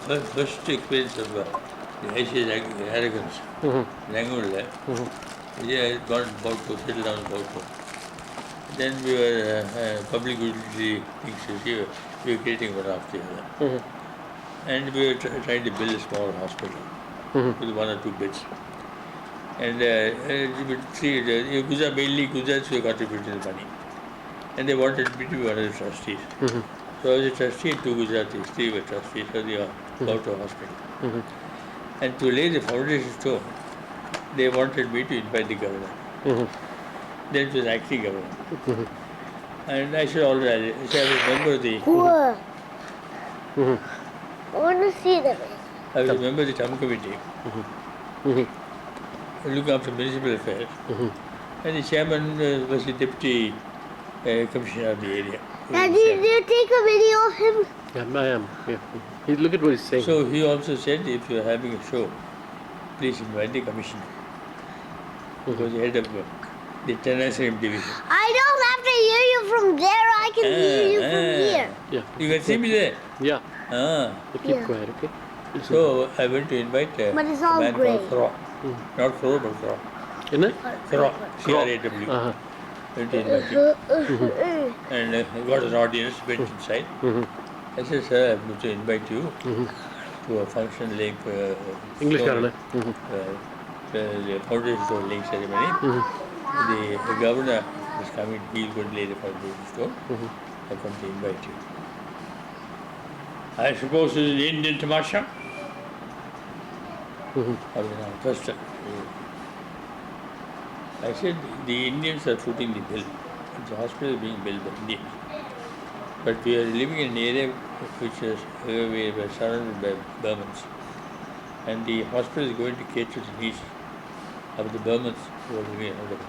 first experience of the ICS arrogance. Rangoon there. Yeah, got about to settle down about to. Then we were public utility things. We were creating one after the other. And we were trying to build a small hospital with 1 or 2 beds. And mainly Gujrats were contributing the money. And they wanted me to be one of the trustees. So I was a trustee and 2 Gujaratis, 3 were trustees for the Amarto hospital. And to lay the foundation stone, they wanted me to invite the governor. Then it was acting governor. And I said, all right, I remember the... I want to see them. I was a member of the town committee, looking after municipal affairs. And the chairman was the deputy commissioner of the area. Daddy, did you take a video of him? Yeah, I am. Yeah. Look at what he's saying. So he also said, if you are having a show, please invite the commissioner. Because the head of the Tenasserim division. I don't have to hear you from there. I can hear you from here. Yeah. You can see me there? Yeah. So keep quiet, okay? So I went to invite a But it's all man grey. called Crow. Not Crow, but Crow. Isn't it? Crow. C-R-A-W. Went to invite him. And I got an audience, went inside. I said, sir, I'm going to invite you to a function like English the foundation stone laying ceremony. The governor is coming, he's going to lay the foundation stone. I come to invite you. I suppose it's an Indian tamasha? First, I said the Indians are footing the bill. The hospital is being built by Indians. But we are living in an area which is we were surrounded by Burmans. And the hospital is going to cater to the needs of the Burmans who are living out of it.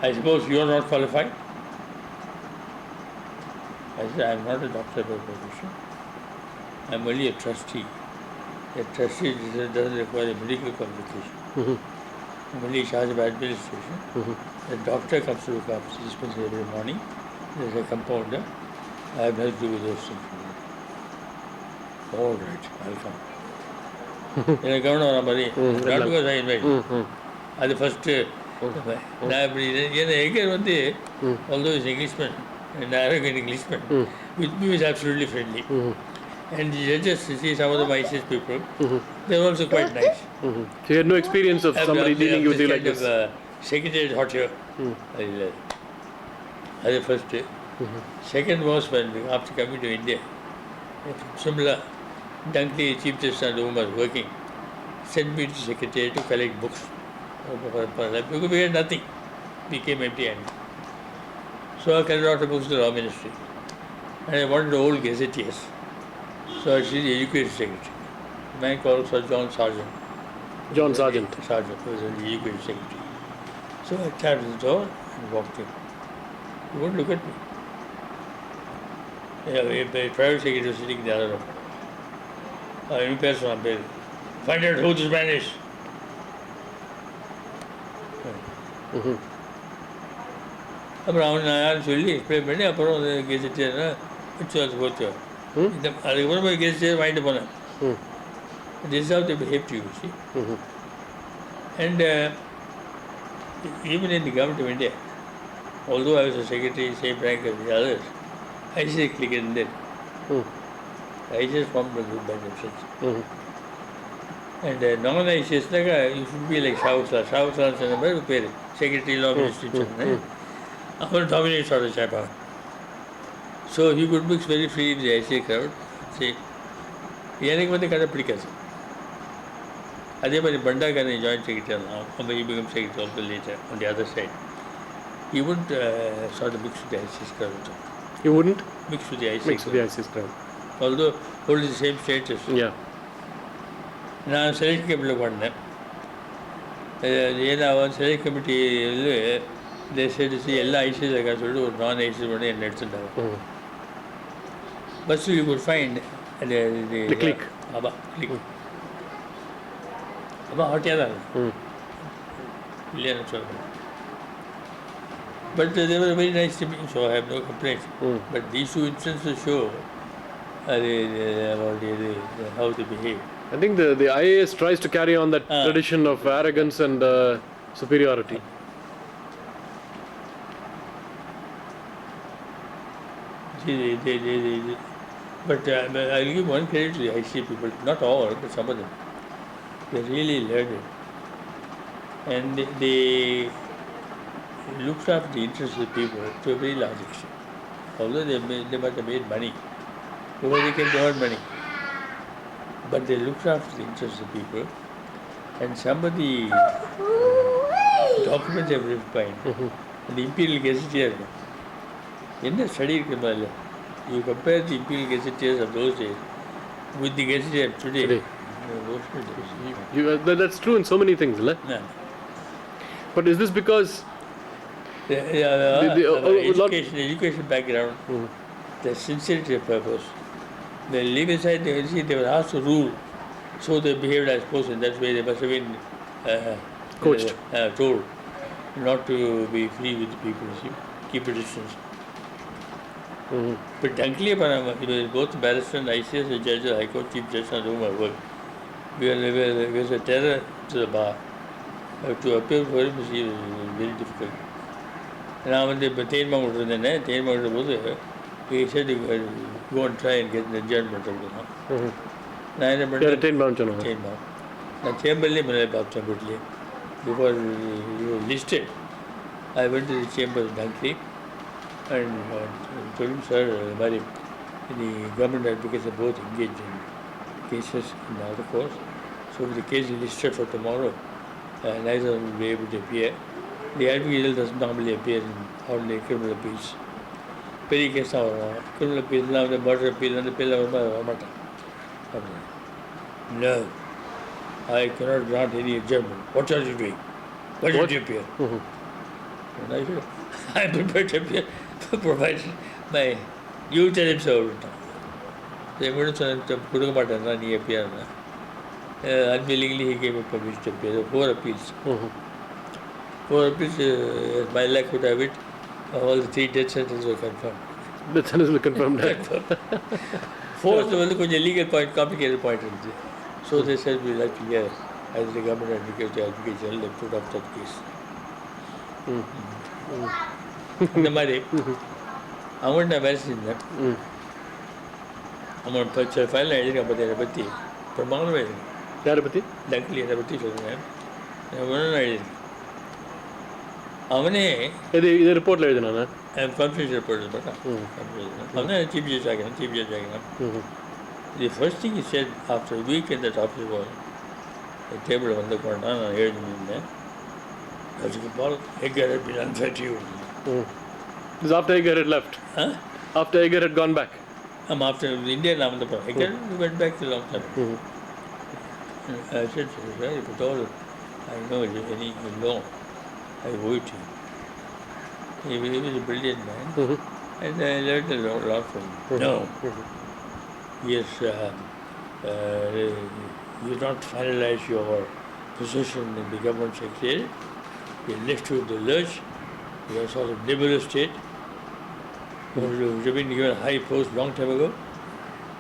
I suppose you are not qualified? I said, I am not a doctor by profession. I am only a trustee. A trustee doesn't require a medical qualification. I'm only in charge of administration. The doctor comes to look after dispensary every morning. There's a compounder. I have nothing to do with those things. All right, I'll come. Then I come down, not because I invite. That's the first. Eggar, although he's an Englishman, an arrogant Englishman, with me was absolutely friendly. And the judges, see some of the ICS people, they were also quite nice. So you had no experience of somebody dealing with you like this? Secretary hot here. That's the first day. Second was when, after coming to India, Simla, Dunkley, Chief Justice and whom was working, sent me to secretary to collect books. Because we had nothing. We came empty-handed. So I collected out the books to the Law Ministry. And I wanted old gazetteers. So I see the education secretary. A man called Sir John Sargent. John Sargent. Sargent was the education secretary. So I tapped at the door and walked in. He wouldn't look at me. A private secretary was sitting in the other room. Find out who this man is. அப்புறம் அவன் நான் சொல்லி explain பண்ணி அப்புறம் கெஸ்டேன்னா போச்சு அதுக்கப்புறம் போய் கெஸ்டே வாங்கிட்டு போனேன் this of the behave to you see and even in the government of India, although I was a secretary, same rank as the others, I just clicked in there. I just formed a group by themselves. And non-ICS, you should be like Shahusla. Shahusla is a secretary, law ministry. I will dominate sort of chap. So he could mix very free in the ICS crowd. See, எனக்கு வந்து கண்டுபிடிக்காது அதே மாதிரி பண்டாக்கான joint secretary now he becomes secretary also later on the other side. He wouldn't sort of mix with the ICS crowd. You wouldn't? Mix with the ICS Mix with the ICS crowd. Although hold the same status. Yeah. நான் select கமிட்டியில் பண்ணேன் ஏன்னா அவன் select கமிட்டியில் சேர்த்து எல்லா ICS இருக்கா சொல்லிட்டு ஒரு நான் ஐசிஎஸ் பண்ணி என்னை எடுத்துட்டாங்க bus you good find click ஆமாம் கிளிக் அப்போ ஹாட்டியாக தான் இருக்கும் இல்லையான்னு சொல்கிறேன் But they were very nice to me, so I have no complaints. Mm. But these two instances show about how they behave. I think the IAS tries to carry on that Ah. tradition of arrogance and superiority. But I'll give one credit to the IC people, not all, but some of them. They really learned it. And they looked after the interests of the people to a very large extent. Although they must have made money, because they can earn money. But they looked after the interests of the people. And some of the documents have been found. And the Imperial Gazetteer, in the study, you compare the Imperial Gazetteers of those days with the Gazetteer today. That's true in so many things, right? No. But is this because education background, the sincerity of purpose, they leave aside, they were asked to rule, so they behaved, I suppose, in that way they must have been Coached. Told not to be free with the people, see, keep a distance. But Dunkley, both barrister and ICS, the judge, the High Court Chief Justice, and whom I worked, we was a terror to the bar. To appear for him was very difficult. And when they he said, go and try and get an adjournment. Now, Chamberlain, before you were listed, I went to the chamber of Dunkley and told him, sir, the government advocates are both engaged in cases in the other courts. So if the case is listed for tomorrow, neither will be able to appear. The advocate doesn't normally appear in ordinary criminal appeals. Petty case, criminal appeal, now the murder appeal, and the appeal of Amarto. No, I cannot grant any adjournment. What are you doing? Why did you appear? And I said, I'm prepared to appear, provided you tell him so. They wouldn't say, appear. Unwillingly, he gave me permission to appear. There were 4 appeals. 4 appeals, my luck would have it, all the 3 death sentences were confirmed. Death sentences were confirmed. Fourth was a legal point, complicated point. So they said, we'd like to hear, as the government advocate, the advocate general, they put up that case. இந்த மாதிரி அவங்கள்ட்ட நான் வேலை செஞ்சேன். அவன் சில file நான் எழுதியிருக்கேன் பற்றி, அதை பற்றி பிரமாதமாக எழுதிருக்கேன். யாரை பற்றி? டக்லி, அதை பற்றி சொல்லுங்கள். ஒன்று நான் எழுதியிருக்கேன். அவனே இது ரிப்போர்ட்டில் எழுதினானே? கான்ஃபரன்ஸ் ரிப்போர்ட் பண்ணான். அவன் தான் சீஃப் ஜட்ஜ் ஆகினான். The first thing is set after week in that office was table வந்து கொண்டா நான் எழுதினேன். Rajagopaul, Eggar had been unfair to you. This is after Eggar had left? Huh? After Eggar had gone back? After India, Eggar went back to long time. I said, if at all I know any law, I owe it to him. He was a brilliant man, and I learned a lot from him. No. Yes, you not finalize your position in the government secretariat. You left with the lurch. You are sort of nebulous state. You have been given a high post long time ago.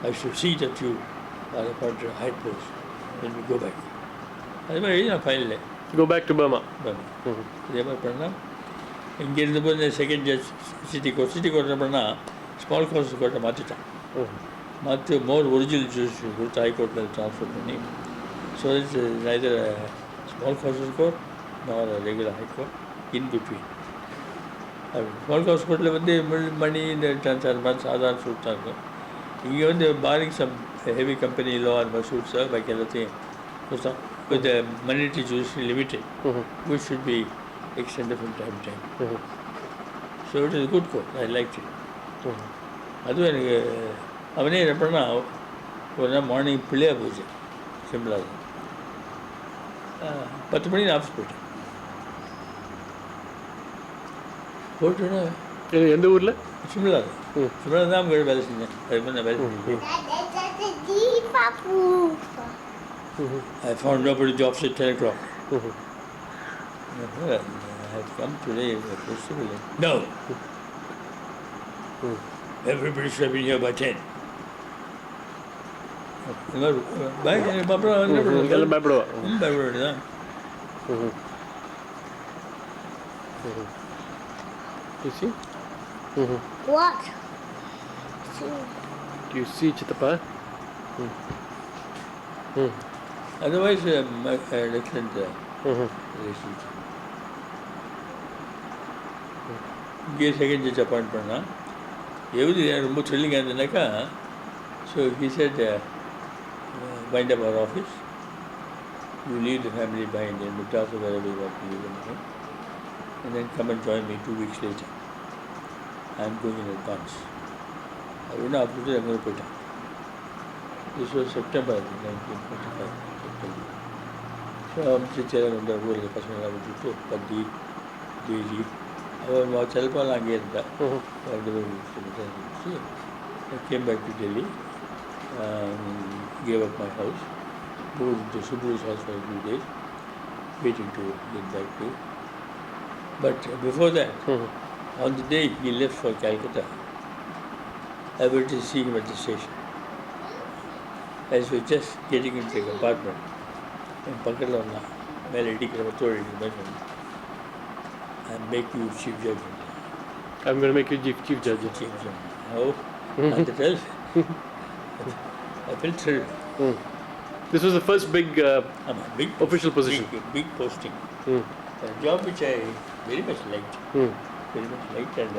I should see that you are appointed a high post when we go back. That's why finally. Go back to Burma. இங்கேருந்து போய் இந்த second judge city court பண்ணால் small courts கோர்ட்டை மாற்றிட்டான். மாற்றி மோர் original judicial கொடுத்து ஹைகோர்ட்டில் transfer பண்ணி. So it's neither small courts court nor regular high court in between. Small courts கோர்ட்டில் வந்து மணி இந்த ட்ரான்ஸ்ஃபர் சாதாரண சூட் தான் இருக்கும். இங்கே வந்து bearing some heavy company law or suits பாக்கி எல்லாத்தையும் கொடுத்தான். With the monetary judiciary limited, which should be extended from time to time. So it is a good court. I liked it. அதுவும் எனக்கு அவனே என்ன பண்ணால் ஒரு நாள் மார்னிங் பிள்ளையாக போச்சு சிம்பிளாக 10 மணிக்கு ஆஃபீஸ் போயிட்டேன். போட்டோன்னா எந்த ஊரில்? சிம்பிளாக தான் அவங்க வேலை செஞ்சேன். அது மாதிரி நான் வேலை செஞ்சேன். I found nobody jobs at 10 o'clock. have come today as a festival. No. Everybody should have been here by 10. ಎಲ್ಲ ಭಯಪಡುವ You see? What? Do you see Chittappa? Otherwise, excellent relationship. இங்கே செகண்ட் ஜட்ஜ் அப்பாயிண்ட் பண்ணான் எவ்வளோ ரொம்ப thrilling இருந்ததுனாக்கா so he set wind up our office, you leave the family behind in Madras or wherever you want to live, and then come and join me 2 weeks later. I am going in advance. I don't know after that I'm going to put it. This was September 1945. September. So I'm sitting on the road, the person I would do, but the daily. I was helping again. I came back to Delhi. Gave up my house, moved to Subru's house for a few days, waiting to get back to. But before that, on the day he left for Calcutta, I went to see him at the station. As we were just getting into the compartment, in Pakalona, Melody Kramatori mentioned, I make you chief judge. I'm going to make you chief judge. Chief judge. Oh, nothing else. I felt thrilled. This was the first big official position. Big posting. A job which I very much liked. Very much liked, and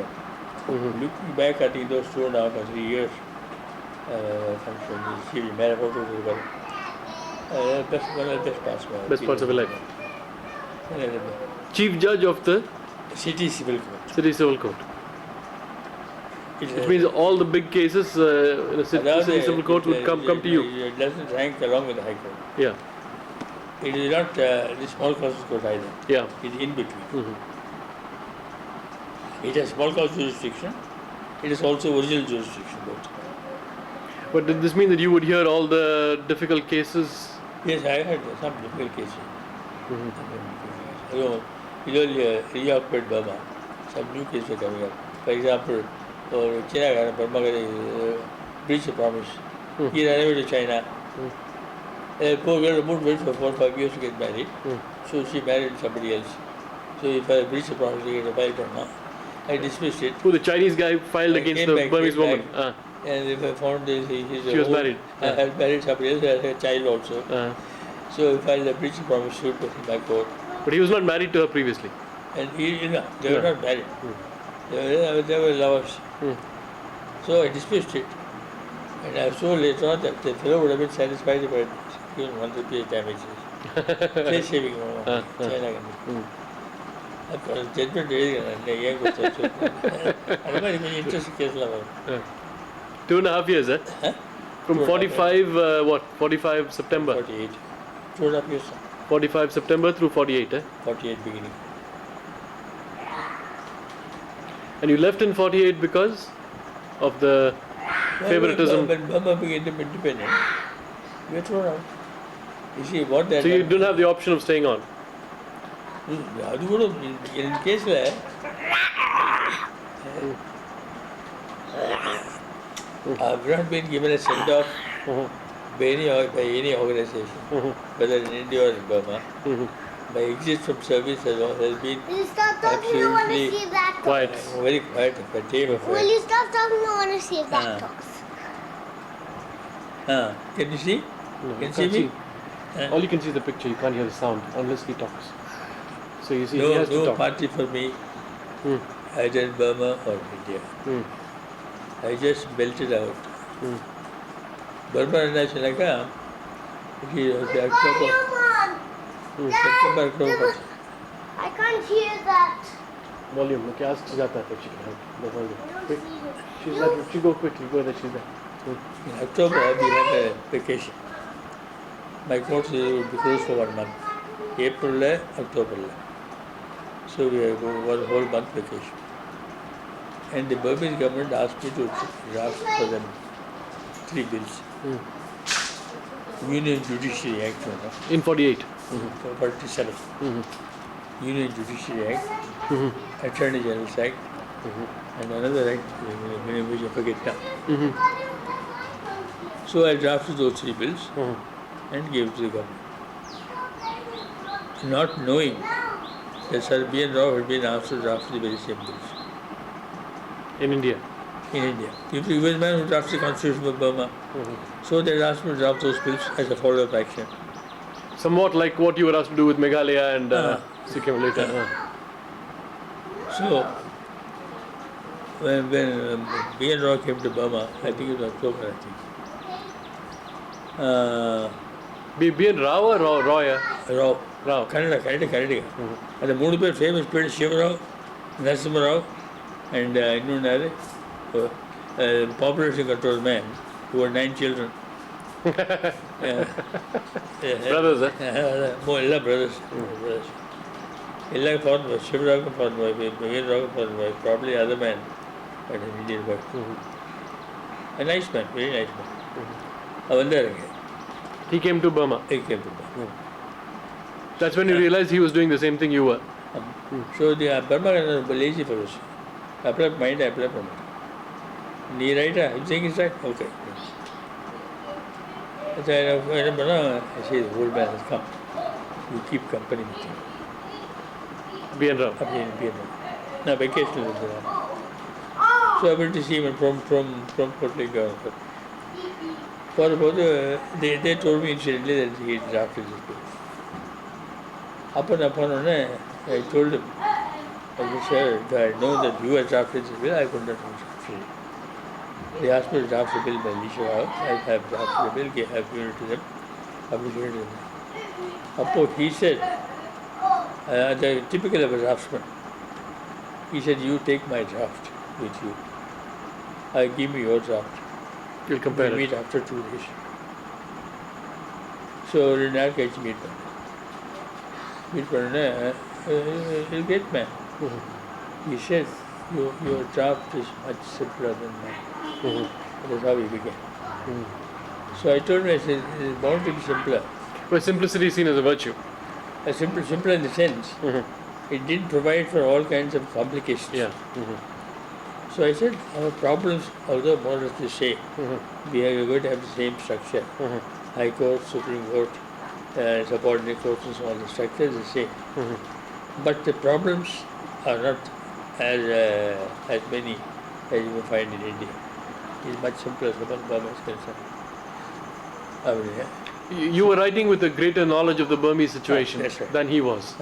looking back, I think those 2.5 or 3 years, best parts of your life. Chief judge of the City Civil Court. City Civil Court. Which means all the big cases in the City Civil Court would come to you. It doesn't rank along with the High Court. Yeah. It is not the small causes court either. Yeah. It is in between. It has small cause jurisdiction. It is also original jurisdiction both. But did this mean that you would hear all the difficult cases? Yes, I heard some difficult cases. You know, reoccupied Burma. Some new cases are coming up. For example, China Burma breach of promise. He ran away to China. Poor girl moved wait for 4 or 5 years to get married. So she married somebody else. So if I breach of promise, he get a file from her. I dismissed it. Who, the Chinese guy filed against the Burmese woman? And if I found she was married. I had married somebody else, I had a child also. So I filed a breach of promise suit in my court. But he was not married to her previously. And they were not married. They were lovers. So I dismissed it. And I saw later on that the fellow would have been satisfied if I had given 1 rupee damages. Face saving. China. I've got a judgment and a young I don't know any interesting case. 2.5 years, eh? From 45, 45 September? 48. 2.5 years. 45 September through 48, eh? 48 beginning. And you left in 48 because of the favoritism? When Burma became independent, we were thrown out. You see, what that... So you didn't have the option of staying on? In case where... I've not been given a send-off by any organization, whether in India or in Burma. My exit from service has been Will you stop talking? I want to see black dogs. Quiet. Very quiet. Will you stop talking? I want to see black dogs. Can you see? No, Can you see me? All you can see is the picture. You can't hear the sound unless he talks. So you see, No, he has to no talk. party for me, either in Burma or India. I just belted out. Burma and Sri September, October. I can't hear that. Volume. Okay, ask Sujata if she can help. The volume. Quick. She's not. She go quickly. Go there. She's there. In October, we have a vacation. My course will be closed for 1 month. April, October. So we have one whole month vacation. And the Burmese government asked me to draft for them 3 bills. Union Judiciary Act. In 48. 47. Union Judiciary Act. Attorney General's Act, and another act, which I forget now. So I drafted those 3 bills and gave it to the government. Not knowing that Sir BN Rao had been asked to draft the very same bills. In India. In India. He was the man who drafted the Constitution of Burma. So they asked me to draft those bills as a follow-up action. Somewhat like what you were asked to do with Meghalaya and Sikkim later. So, when BN Rao came to Burma, I think it was October, BN Rao or Roya? Rao. Kannada. And the 3 people famous people, Shiva Rao, Narasimha Rao, and Innunare, population control man, who had 9 children. Brothers, All brothers. Ella foreign wife, Shiva Rao foreign wife, BN Rao foreign wife, probably other man, but an Indian wife. A nice man, very nice man. He came to Burma. He came to Burma. That's when you realized he was doing the same thing you were. So the Burma is lazy for us. Apply for mind, apply for mind. He right, you think it's right? Okay. I say, the old man has come. You keep company with him. BN Rao. Now vacation is there. So I went to see him from Portland. They told me incidentally that he drafted this bill. Upon I told him, sir, if I know that you had drafted this bill, I could not draft it. They asked me to draft the bill by Lisha Rao. I have drafted the bill, I have given it to them, published it to them. He said, the typical of a draftsman, he said, you take my draft with you. Give me your draft. You'll compare we'll it. meet after 2 days. So in that case, meet he'll get man. He said, your draft is much simpler than mine. That's how he began. So I told him, I said, it's bound to be simpler. But simplicity is seen as a virtue. Simpler in the sense, it didn't provide for all kinds of complications. Yeah. So I said, our problems, although more or less the same, we are going to have the same structure. High Court, Supreme Court, subordinate courts and so on, the structure is the same. But the problems are not as many as you will find in India. It's much simpler as far as Burma is concerned. You were writing with a greater knowledge of the Burmese situation than he was.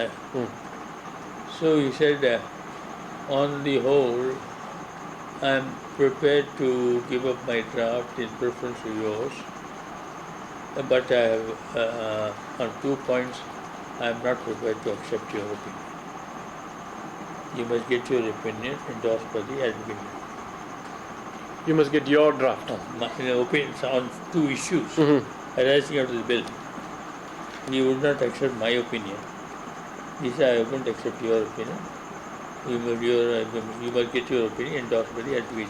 So he said, on the whole, I am prepared to give up my draft in preference to yours, but I have, on 2 points, I am not prepared to accept your opinion. You must get your opinion endorsed by the advocate. You must get your draft. My opinion on 2 issues arising out of the bill. You would not accept my opinion. He said, I won't accept your opinion. You must get your opinion endorsed by the advocate.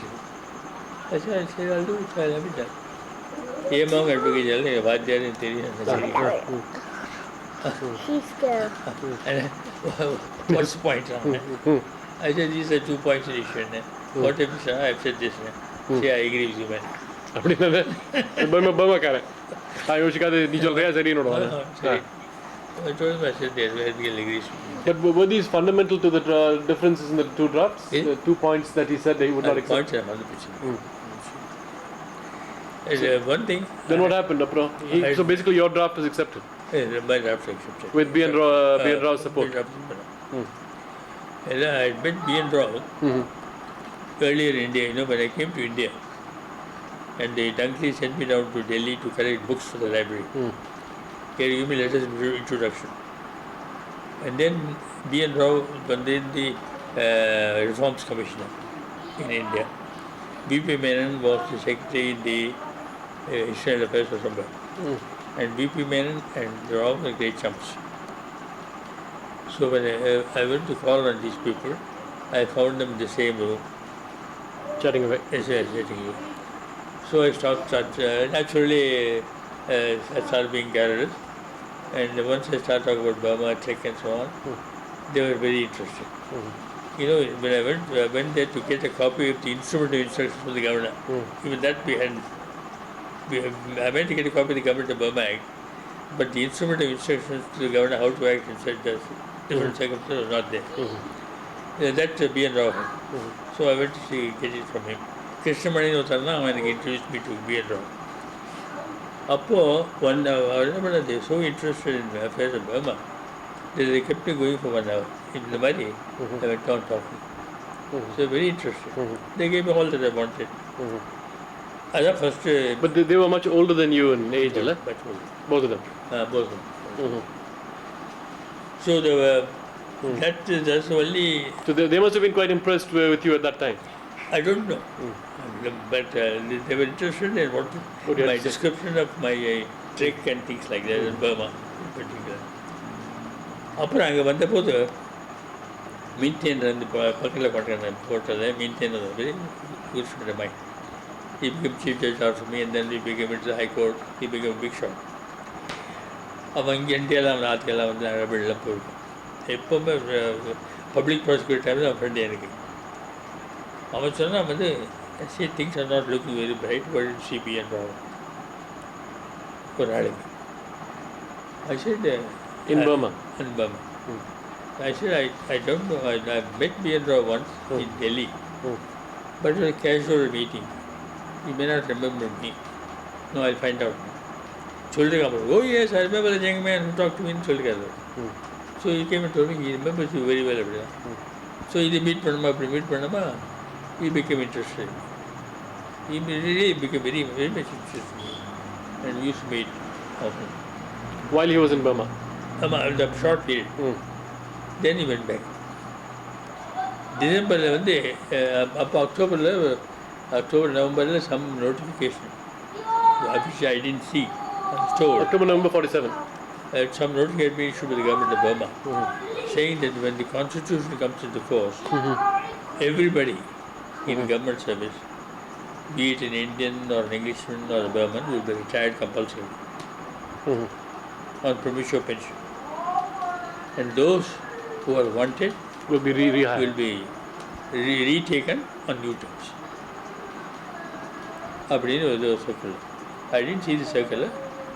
I said, I'll do it, I'll have it done. Among advocate general, Vadhyar and Theory. She's scared. And what's the point? I said, these are 2 points in issue. What if I've said this? See, I agree with you, man. I told him, I said, yes, we agrees with you. But were these fundamental to the differences in the 2 drafts? Yeah. The 2 points that he said that he would not accept? Points are 100%. One thing. Then what happened, Apro? So basically your draft was accepted? My draft accepted. With BN Rao's support? I had met BN Rao earlier in India, when I came to India. And they Dunkley sent me down to Delhi to collect books for the library. Here, give me letters of introduction. And then BN Rao was then the Reforms Commissioner in India. B.P. Menon was the secretary in the External Affairs or somewhere. And B.P. Menon and Rao were great chums. So when I went to call on these people, I found them in the same room. Chatting away. Yes, chatting away. So I naturally I started being garrulous. And once I started talking about Burma, Czech and so on, they were very interested. when I went there to get a copy of the instrument of instructions from the governor, even that we had. I went to get a copy of the Government of Burma Act, but the instrument of instructions to the governor how to act in such different circumstances was not there. That BN Rao had. So I went to get it from him. Krishnan introduced me to BN Rao. They were so interested in the affairs of Burma that they kept me going for 1 hour. In the money, I went on talking. So very interested. They gave me all that I wanted. First, but they were much older than you in age, much older. Both of them. Both of them. So they were. That's only. So they must have been quite impressed with you at that time. I don't know, but they were interested in what my description of my trick and things like that in Burma in particular. அப்புறம் அங்கே வந்தபோது மீன்டேன் வந்து பக்கத்தில் போட்டது மீன்டேன் very good friend of mine. He became chief judge after me, and then he became into the high court. He became a big shot. அவன் இங்கே இந்தியாவில் ஆற்றுக்கெல்லாம் வந்து அரபெல்லாம் போயிருக்கும். எப்போவுமே பப்ளிக் ப்ராசிக்யூட்டர் டைமில் அவன் ஃப்ரெண்டு எனக்கு. அவன் சொன்னால் வந்து see things are not looking very bright. Why did she be in Rao? ஒரு நாளைக்கு. I said. In Burma. In Burma. I said I don't know. I met BN Rao once in Delhi, but it was a casual meeting. You may not remember me. No, I'll find out. Oh yes, I remember the young man who talked to me in Cholgado. So he came and told me he remembers you very well. So he meet Panama. He became interested. He really became very, very much interested in me. And we used to meet often. While he was in Burma? The short period. Then he went back. December, October, November, some notification, which I didn't see. I'm told. October, November 47. Some notification being issued by the government of Burma, saying that when the constitution comes into force, everybody in government service, be it an Indian or an Englishman or a Burman, will be retired compulsorily on promissory pension. And those who are wanted will be rehired. Will be retaken on new terms. அப்படின்னு ஒரு circular. I didn't see the circular,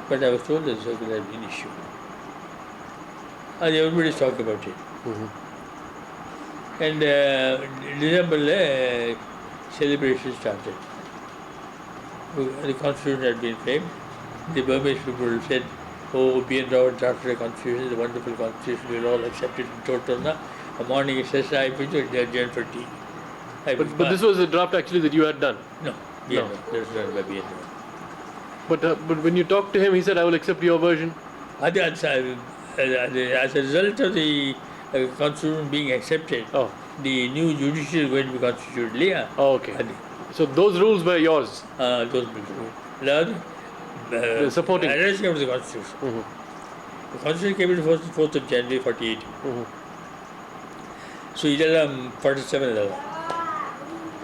but I was told that the circular had been issued. And everybody is talking about it. And December, celebration started. The constitution had been framed. The Burmese people said, oh, BN Rao drafted a constitution, the wonderful constitution, we will all accept it in total. The morning it says, I put it there for tea. But this was a draft actually that you had done? No, BN Rao. That was done by BN Rao. But when you talked to him, he said, I will accept your version? As a result of the constitution being accepted, the new judiciary is going to be constituted. Oh, okay. So those rules were yours? Those rules. Supporting. Arranging of the constitution. The constitution came into force 4th of January 48. So இதெல்லாம் 47 இதெல்லாம்.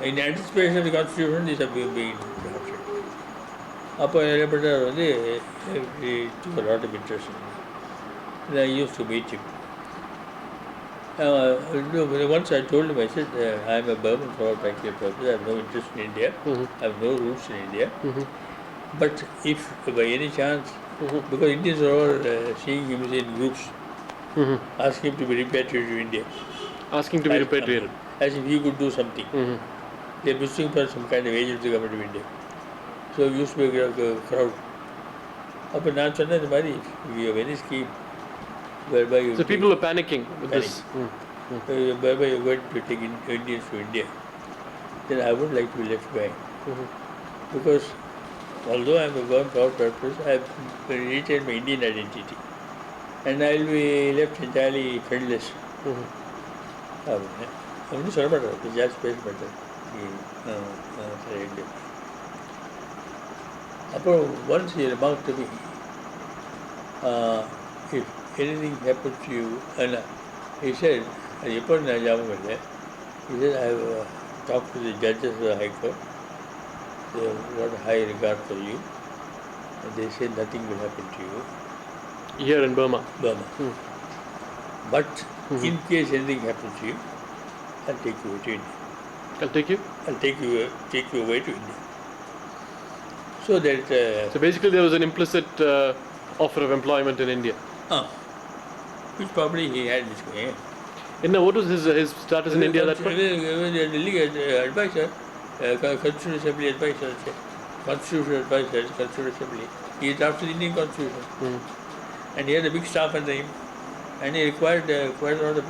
In anticipation of the constitution, these have been drafted. அப்போ என்ன பண்ணார் வந்து he took a lot of interest in me. And I used to meet him. Once I told him, I said, I am a Burman for all practical purposes. I have no interest in India. I have no roots in India. But if by any chance, because Indians are all seeing him in groups, asking him to be repatriated to India. Asking to be repatriated? As if he could do something. They are looking for some kind of agent of the government of India. So it used to be a crowd. But now we have any scheme whereby you... So people are panicking with this. Whereby you are going to take Indians to India. Then I would like to be left behind. Because although I am a Burman for all purposes, I have retained my Indian identity. And I will be left entirely friendless. I'm just sorry about it. Just space matter. Once he remarked to me, if anything happens to you, and he said, he said, I have talked to the judges of the High Court. They have got a high regard for you, and they say nothing will happen to you. Here in Burma? Burma. But in case anything happens to you, I'll take you to India. I'll take you. I'll take you away to India. So that. So basically, there was an implicit offer of employment in India. Which probably he had this way. And now, what was his status in India at that point? Advisor, Constituent Assembly advisor, Constitutional advisor, Constituent Assembly. He drafted the Indian Constitution. And he had a big staff under him. And he required quite a lot of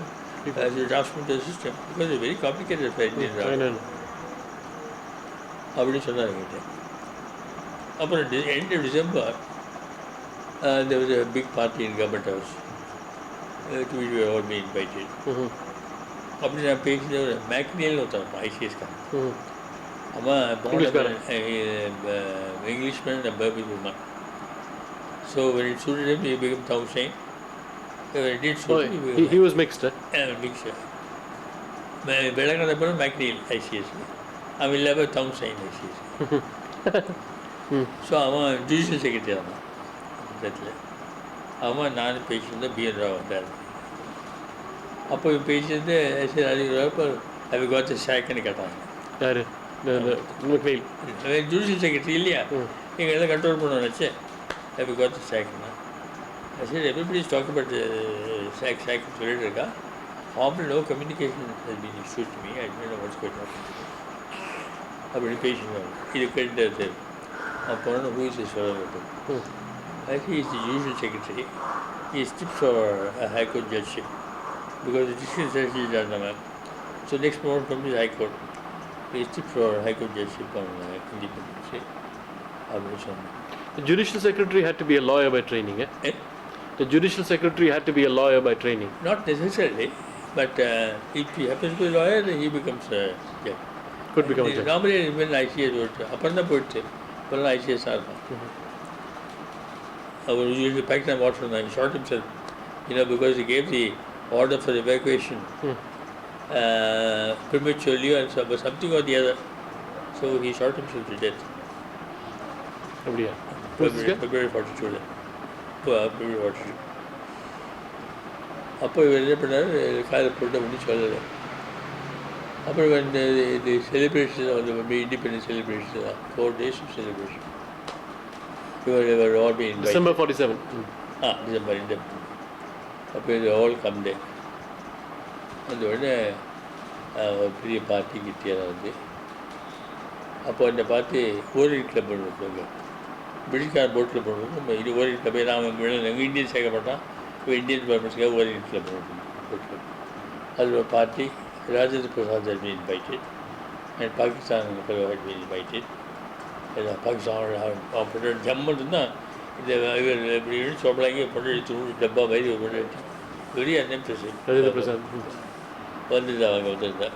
draftsmen to assist him. Because it's very complicated for Indian draft. அப்படி சொன்னாங்க. அப்புறம் end of December, there was a big party in government house to which we were all being invited. அப்படி நான் பேசினது மேக்னியல்னு ஒருத்தன் ஐசிஎஸ்காரன். அவன் Englishman and Burmese woman. So when it suited him, he became Aung San. When it did suit him, he was mixed. Mixed. வெள்ளக்காரன் மேக்னியல் ICS. அவன் இல்லாமல் Aung San ICS. So அவன் judicial secretary அவன் இடத்துல. அவன் நான் பேசியிருந்தேன் BN Rao வந்தார். அப்போ இவன் பேசியிருந்து Rajendra அவன் கோத்த ஷேக்குன்னு கேட்டாங்க. யாரு? ஜுடிஷியல் செக்ரட்டரி இல்லையா, எங்கள் எல்லாம் கண்ட்ரோல் பண்ண நினச்சேன். அவன் கோத்த ஷேக்குன்னா சரி எவ்ரிபடி இஸ் டாக் அபவுட் ஷேக்னு சொல்லிட்டு இருக்கா. Formal no communication has been issued to me. I don't know what's going on அப்படின்னு பேசினாங்க. இது கேட்டது அவன் பொண்ணு ஹூ இஸ் சொல்ல. He is the usual secretary. He is tipped for a High Court judgeship because the district judge is done. So next moment comes the High Court. He is tipped for High Court judgeship on independence. The judicial secretary had to be a lawyer by training, eh? The judicial secretary had to be a lawyer by training. Not necessarily, but if he happens to be a lawyer, then he becomes a judge. Could become a judge. Normally, when ICS vote, upon the vote, well, ICS are. Usually packed and water, and he shot himself, because he gave the order for evacuation prematurely or something or the other. So he shot himself to death. February 42. February 42. அப்போ இவர் என்ன பண்ணார், காலை போட்டு அப்படின்னு சொல்லலை. அப்புறம் வந்து இந்த செலிப்ரேஷன் வந்து independence celebration 4 days of celebration. They were all being invited. December 47. December. அப்போ இது all come there. அந்த உடனே ஒரு பெரிய பார்ட்டி கிட்டியெல்லாம் வந்து அப்போ அந்த பார்ட்டி ஓரியன்ட் கிளப் பண்ணுவாங்க. பிரிட்டிஷ்கார போட்டில் போடுவோம். இது ஓரியன்ட் கிளப். நாங்கள் இந்தியன் சேர்க்க மாட்டோம். இப்போ இந்தியன் பர்பஸ்க்காக ஓரியன்ட் கிளப் போட்டு அதில் ஒரு party Rajendra Prasad had been invited and Pakistan fellow had been invited. Pakistan ஜம்மன் தான் இந்த இவர் இப்படி சொல்கிறாங்க. பொண்ணு டப்பா மாதிரி ஒரு பொண்ணு வெரி அன்இம்ப்ரெசிவ் வந்தது. அவங்க வந்திருந்தா.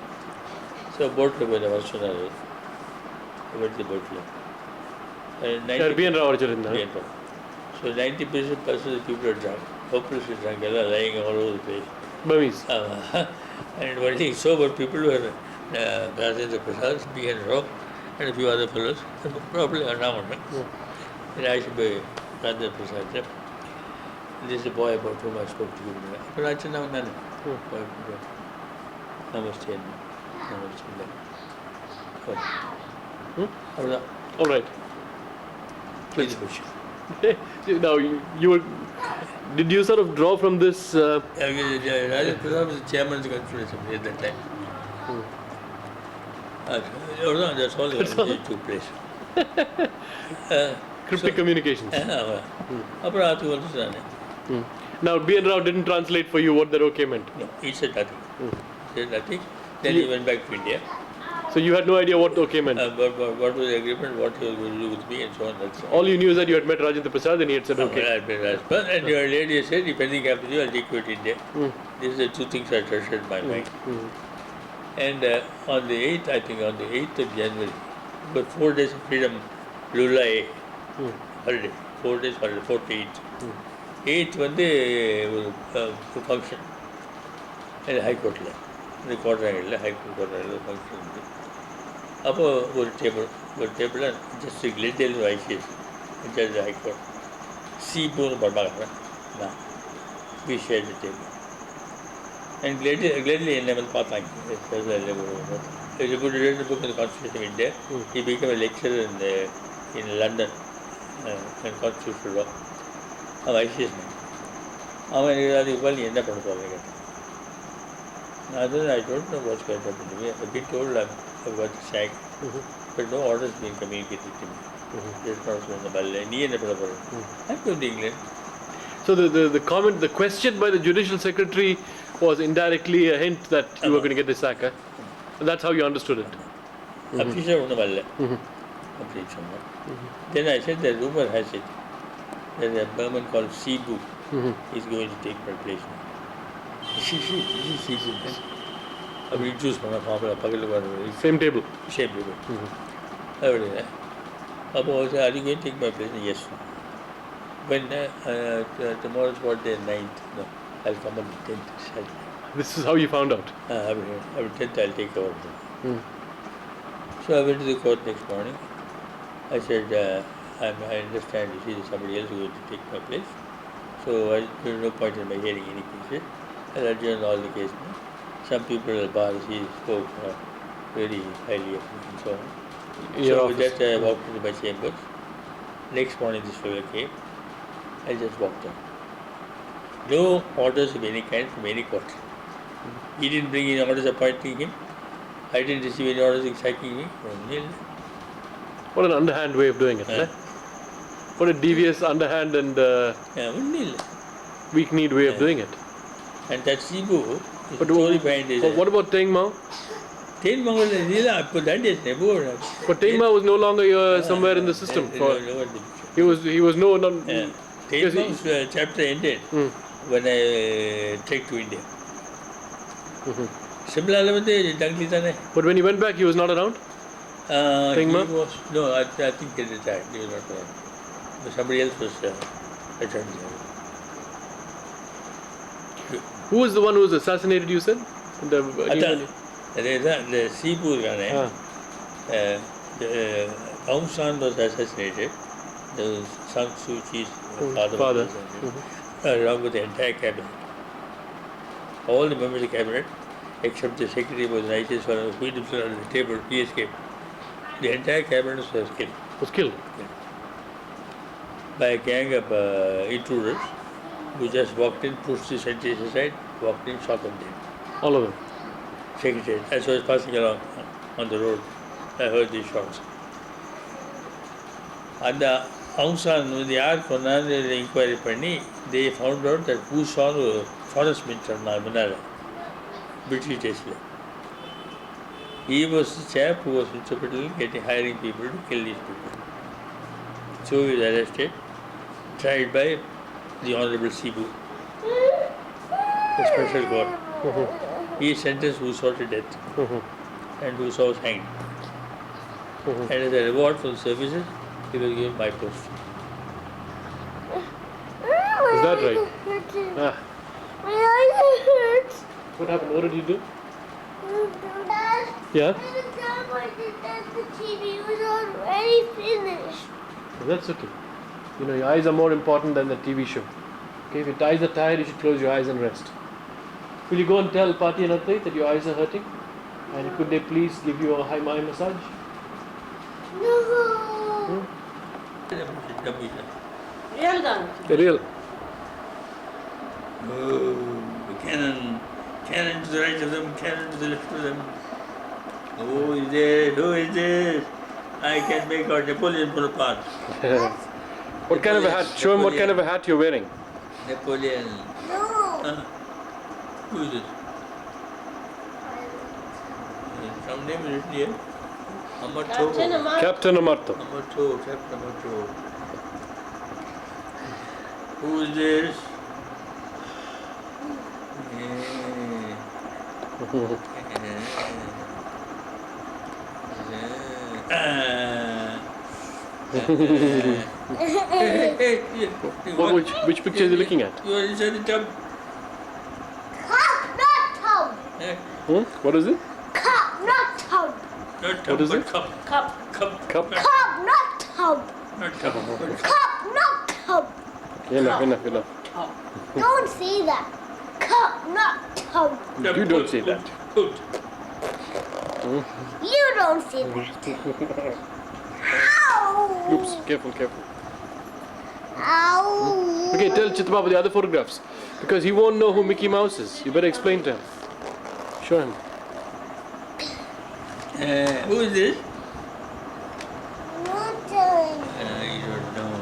ஸோ போட்டில் போய் வர சொன்னார். எடுத்து போட்டில் BN Rao வச்சுருந்தாங்க. So 90% people are drunk. Hopeless is drunk. எல்லாம் lying all over the place. Burmese. And only sober people were Rajendra Prasad, BN Rao, and a few other fellows, probably Raman. And I should be Rajendra Prasad. This is the boy about whom I spoke to you. But I said, no. Namaste. All right. Please push. Now, you were... Did you sort of draw from this? Rajendra Prasad was the chairman of the Constituent Assembly at that time. That's all that took place. Cryptic communications. அப்புறம் அது வந்துட்டானே. Now, BN Rao didn't translate for you what the okay meant. No, he said nothing. Then he went back to India. So you had no idea what okay meant? What was the agreement, what he was going to do with me and so on. That's all you knew is that you had met Rajendra Prasad and he had said okay. I had met Rajendra. And your lady said, if anything happens to you, I'll take you to India. These are the two things that treasured my mind. And on the 8th, I think on the 8th of January, but 4 days of freedom, Lula holiday, 4 days holiday, 4 to 8. 8th வந்து ஒரு function ஹைகோர்ட்டில், இந்த கோட்டராயில் high court கோட்டராயில் ஒரு function இருக்குது. அப்போது ஒரு டேபிளில் just கிளிட்டேல் ஐசிஎஸ் ஜட்ஜ் ஹைகோர்ட் சீப்புன்னு பார்ப்பாங்க. நான் we share the table. And gladly in level Patang. He put it in the book in the Constitution of India. He became a lecturer in London in constitutional law. I'm ICS man. அவன் இவ்வளவு என்ன பண்ண போகிறேன் I don't know what's going to happen to me. I've been told I've got the sack, but no orders being communicated to me. Just not on the ball. I'm going to England. So the comment, the question by the judicial secretary was indirectly a hint that you were going to get the sack. And that's how you understood it. Official on the ball. Then I said the rumor has it that a Burman called Cebu is going to take my place. I will choose one of our Same table. Same table. Are you going to take my place? Yes. When tomorrow's what day? 9th. No, I'll come on the 10th. This is how you found out. I will 10th. I'll take over. So I went to the court next morning. I said, I understand you see somebody else who is going to take my place. So there's no point in my hearing any cases. I'll adjourn all the cases. Some people at the bar, he spoke very highly of me and so on. So with that, I walked into my chambers. Next morning, this fellow came. I just walked out. No orders of any kind from any court. He didn't bring any orders appointing him. I didn't receive any orders sacking me. What an underhand way of doing it. What a devious, underhand and weak-kneed way of doing it. And that Cebu, what about Teng Mao? Teng Mao But Teng Mao was no longer somewhere in the system. He was no. Teng Mao's chapter ended when I trekked to India. But when he went back, he was not around? Teng Mao? No, I think he retired. He was not around. But somebody else was attorney. Who was the one who was assassinated, you said? The Cebu guy. Aung San was assassinated. The San Suu Kyi's father. Along with the entire cabinet. All the members of the cabinet, except the secretary was the nicest one who hid himself under the table, he escaped. The entire cabinet was killed. Was killed? By a gang of intruders who just walked in, pushed the sentries aside, walked in, shot them dead. All of them? Secretary. As I was passing along on the road, I heard these shots. And the Aung San, when the inquiry panni, they found out that who saw the forest minister Manara, British Tesla. He was the chap who was instrumental in hiring people to kill these people. So he was arrested, tried by the Honorable Cebu, the special court. He sentenced who saw to death and who saw was hanged. And as a reward for the services, he was given my post. Is that right? My eyes hurt. What happened? What did you do? Dad, Yeah? by the time I did that, the TV was already finished. That's okay. You know, your eyes are more important than the TV show. Okay, if your eyes are tired, you should close your eyes and rest. Will you go and tell Pati and Attai that your eyes are hurting? And could they please give you a high mind massage? No. Real gun. Real. Oh, cannon to the right of them, cannon to the left of them. Who is this? Who is this? I can make out Napoleon Bonaparte. What kind of a hat? Show him what kind of a hat you're wearing. Napoleon. No. Who is it? Some name is written here. Amarto. Captain Amarto. Amarto, Captain Amarto. Who is this? Which picture is he looking at? You are inside the tub. Cup, not tub. What is it? Cup, not tub. Not tub, What is but it? cup. Cup. Cup. Cup. Cup, not tub. Not tub, but cup. Cup, not tub. Enough. Don't say that. Cup. Not You don't say that. You don't say that. Ow! Oops, careful, careful. Ow! Okay, tell Chittababa the other photographs. Because he won't know who Mickey Mouse is. You better explain to him. Show him. Who is this? Not telling. You don't know.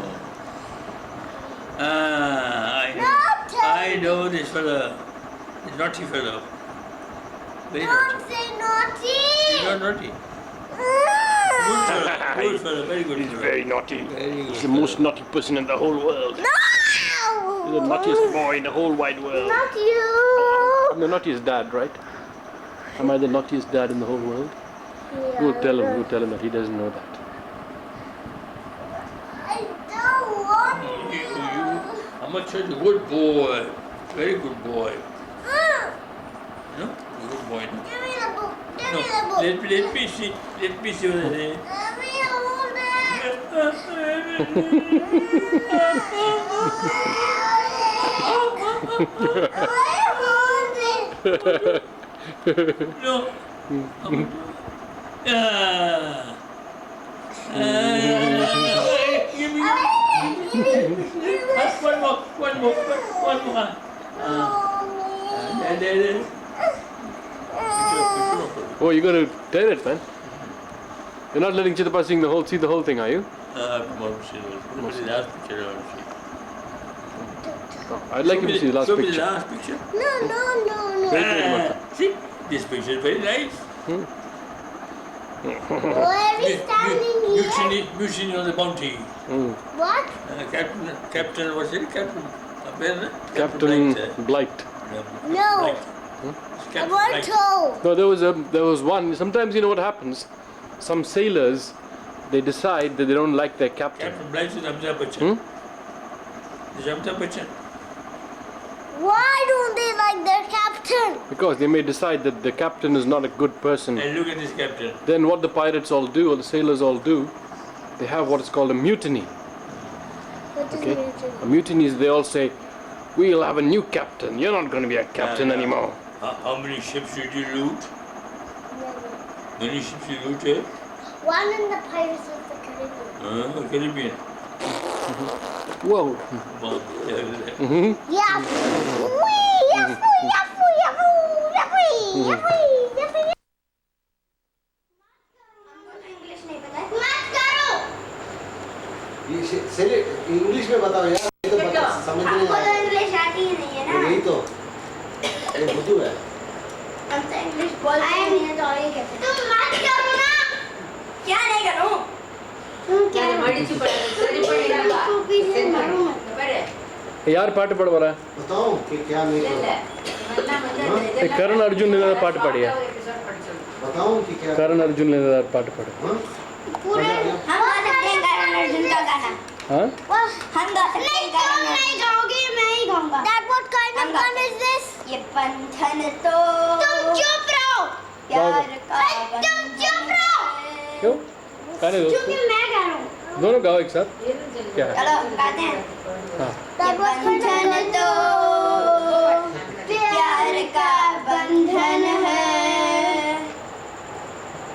I know this fellow. This naughty fellow. Very Don't naughty. say naughty. He's not naughty. Good fellow, very good. He's very naughty. Very good. He's the most naughty person in the whole world. He's No! the naughtiest boy in the whole wide world. Not you. I'm the naughtiest dad, right? Am I the naughtiest dad in the whole world? Yeah, Go tell him that he doesn't know that. I don't want you. I'm a good boy. Very good boy. No? Good boy. No? Give me the book. Give No. me the book. Let me see. Let me see what it is. Let me hold it. I hold it. No. Give me. One more. There. Oh, you're going to tear it, man. You're not letting Chittappa see the whole thing, are you? The last picture I want to see. I'd like him to see the last Show me the picture. last picture. No. See, this picture is very nice. Why are we standing here? Mutiny on the bounty. What? Captain, what's it? Captain Blight. No. Amarto. No, there was one. Sometimes you know what happens. Some sailors, they decide that they don't like their captain. Captain Blight is Amitabh Bachchan. Is Amitabh Bachchan? Why don't they like their captain? Because they may decide that the captain is not a good person. And look at this captain. Then what the pirates all do, or the sailors all do, they have what is called a mutiny. What is Okay? mutiny? A mutiny is they all say, we'll have a new captain. You're not going to be a captain anymore. How many ships did you loot? Many ships you looted? One in the Pirates of the Caribbean. Caribbean. Whoa. Well, Yeah. English में बताओ यार, ये तो समझ नहीं हमको तो आया। इंग्लिश आती ही नहीं है ना। यही तो ये बुद्धू है। हम तो इंग्लिश बोलते नहीं है तो और ये कहते हैं। तुम मत करो ना। क्या नहीं करूँ? तुम क्या मड़ी पड़ेगा यार पाठ पढ़ रहा है बताओ कि क्या नहीं करो। करण अर्जुन ने पाठ पढ़ी है बताओ कि क्या। करण अर्जुन ने पाठ पढ़े पूरे हम गा सकते हैं करण अर्जुन का गाना। हाँ हम गा सकते हैं करण अर्जुन। नहीं गाओगे मैं ही गाऊंगा। That what kind of gun is this? ये बंधन तो तुम चुप रहो। प्यार का तुम चुप रहो। क्यों गाने दो क्योंकि मैं गा रहा हूँ। दोनों गाओ एक साथ क्या है चलो गाते हैं। हाँ ये बंधन तो प्यार का बंधन है।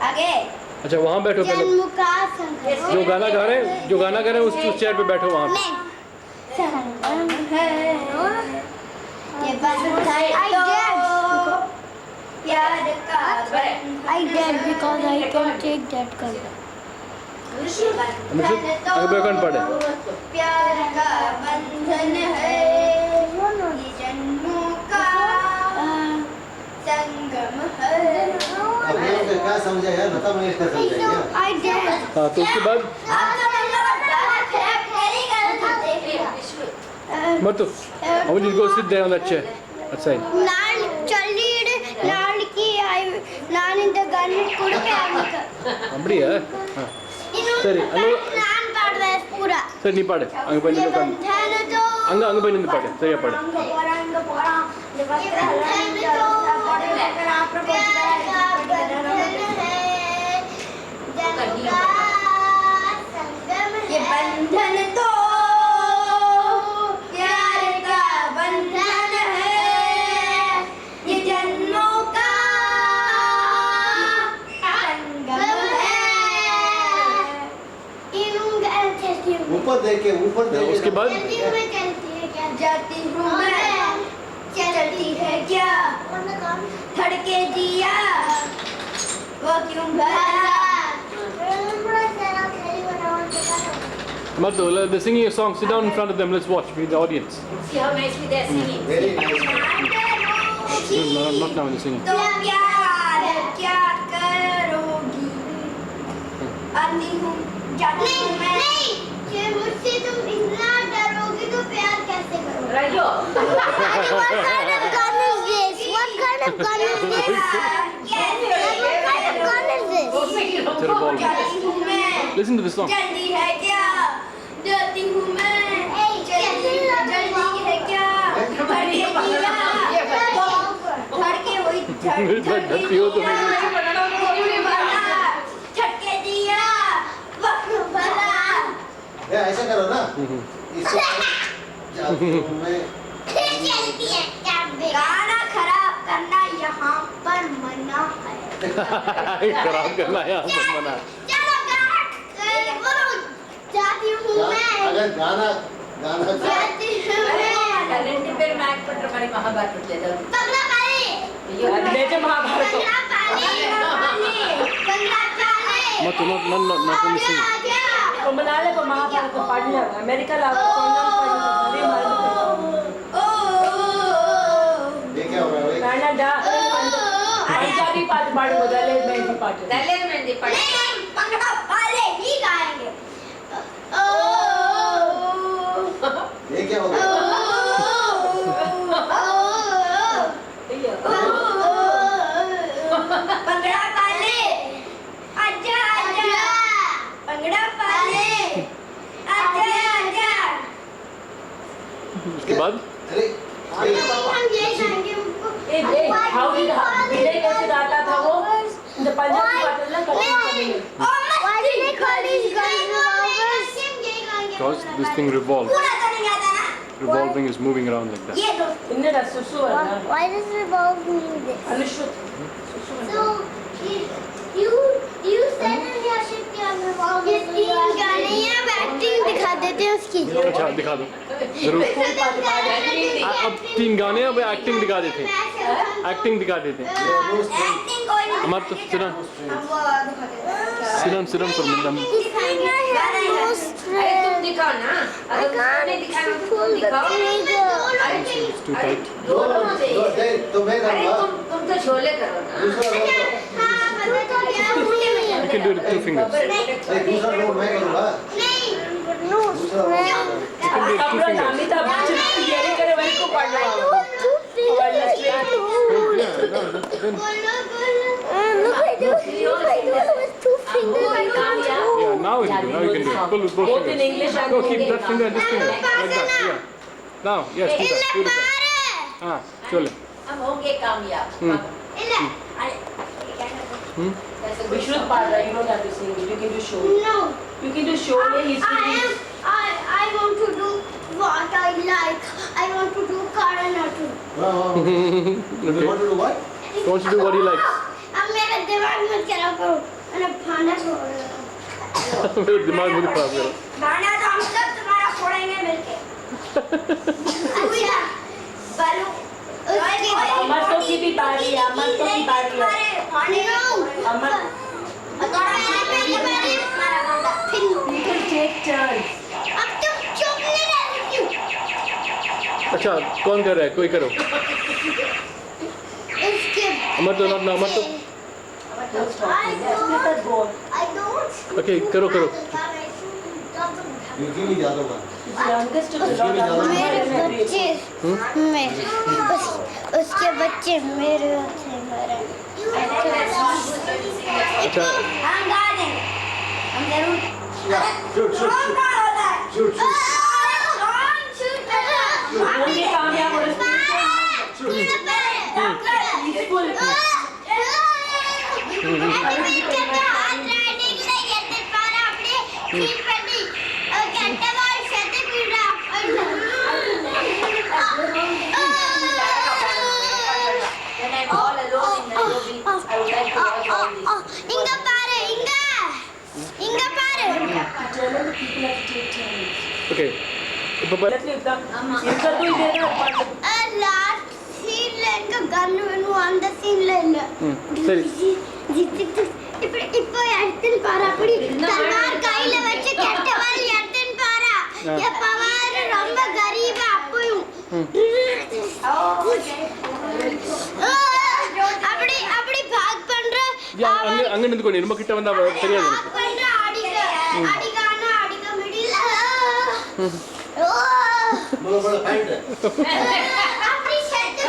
आगे अच्छा वहाँ बैठो पहले जन्म का संगम जो गाना गा रहे हैं उस चेयर पे बैठो वहाँ पे संगम है। ये बंधन तो प्यार का बंधन I did because I can take that color. अगर कौन पढ़े प्यार का बंधन है ये जन्मों का संगम है। अपने आप को क्या समझा यार, बता मैं इसका समझा क्या। I did. हाँ तो उसके बाद मत तो I want you to go sit there on that chair outside அப்படியா हाँ சரி சரி நீ பாடு அங்கே போய் நின்று பாடு அங்கே போய் நின்று பாடு சரியா பாடு ये बंधन तो प्यार का बंधन है। ऊपर देखे उसके बाद चलती हूँ मैं, चलती है क्या? जाती हूँ मैं, चलती है क्या? धड़के दिया वो क्यों भरा? Amarto, they're singing a song. Sit down in front of them. Let's watch. Be the audience. See how nicely they're singing. Very nice. No, not now. They're singing. तो प्यार क्या करोगी? आती हूँ, जाती हूँ मैं। नहीं, कि मुझसे तुम इतना डरोगी तो प्यार कैसे करोगी? Rajo. What kind of gun is this? What kind of gun is this? It's a revolver. Listen to the song. जल्दी है क्या? डरती हूँ मैं। जल्दी है क्या? धड़के दिया, धड़के हुई, धड़ती हो तो झटके दिया, वक्त भला। ऐसा करो ना इससे जाती हूँ मैं चलती है क्या? गाना खराब करना यहाँ पर मना है। खराब करना है यहाँ पर मना। चलो गाना बोलो। जाती हूँ मैं, अगर गाना जाती हूँ मैं। Talent पे मैच पर हमारी महाभारत ले जाओ। पगला पाले, ये ले जाओ महाभारत को। पगला पाले, पगला पाले। Not in the singing. वो बना ले को महाभारत को पढ़ ले। अमेरिका लाओ कॉर्नर पढ़ ले। ये क्या हो रहा है कनाडा पंजाबी पाठ पाड़ो दलित मेहंदी पाठ दलित मेहंदी पाठ पगला पाले ही गाएंगे। ये क्या हो गया पंगड़ा पाले, आजा आजा, पंगड़ा पाले, आजा आजा। उसके बाद अरे हम ये गाएंगे उनको। ए हाउ डिड विजय कैसे गाता था वो द पंजाबी पाठ ना कभी Why did they call these guys revolvers? because this thing revolves. पूरा तो नहीं आता ना? Revolving is moving around like that. ये दो। इन्ने दा सुसु है ना Why does revolve mean this? अनुश्रुत So you said that we should be on revolve. ये तीन गाने हैं, अब एक्टिंग दिखा देते हैं उसकी। अच्छा दिखा दो जरूर। अब 3 गाने अब एक्टिंग दिखा देते हैं। एक्टिंग दिखा देते हैं। एक्टिंग कोई नहीं। Amarto, sit down. हम वो दिखा देते हैं। Sit down for a minute. अरे तुम दिखाओ ना अगर उसने दिखाया तो तुम दिखाओ It's too tight. तो मैं अरे करूँगा तुम तो छोले करो ना दूसरा रोल हाँ, पता तो क्या हुई? You can do it with 2 fingers. दूसरा रोल मैं करूँगा नहीं, दूसरा रोल मैं करूँगा। You can do it 2 अपना fingers. अमिताभ बच्चन की तैयारी करे वही को पढ़ लो Yeah, no, then, Look, I do it with 2 fingers. yeah, now you can do it. Pull with both Both in fingers. English and Go keep Hindi. that finger and this finger like that. Yeah. Now, yes, do that. Do that. Ah, chole. हम होंगे कामयाब Vishrut part you don't have to sing it you can do show No. you can do show his I want to do what I like. I want to do Karanatu. You want to do what? He wants to do what he likes. अब मेरे दिमाग में चला करो मैंने खाना छोड़ दिया मेरे दिमाग में खराब करो। खाना तो हम सब तुम्हारा छोड़ेंगे मिलके अच्छा बालू अमरतो की भी बारी है अमरतो की बारी है अमर take turn अब तुम चुप नहीं रहती क्यों अच्छा कौन कर रहा है कोई करो इसके Amarto not now Amarto I don't okay करो करो You give me the other one. youngest to मेरे बच्चे मेरे उसके बच्चे मेरे से मरे अच्छा हम गा देंगे हम जरूर Yeah, shoot. Shoot. होंगे कामयाब और when I'm all alone in Nairobi I would like to watch all these Inga pare. tell the people have to take turns Okay. இப்போ யுத்தத்தும் இதே லாஸ்ட் சீன்ல எங்க கன் வேணும் அந்த சீன்ல இல்ல சரி. இப்போ எடுத்துன்னு பாரு அப்படி தலவார் கையில வச்சு கெட்டவாள் எடுத்துன்னு பாரு எப்பவாரு ரொம்ப கரீப அப்பயும் அப்படி அப்படி பாக் பண்ற அங்க நின்று கொண்டு நம்ம கிட்ட வந்தா தெரியாது பாக் பண்ற அடிகானா அடிக்க முடியல बोलो फाइट அப்படி செத்து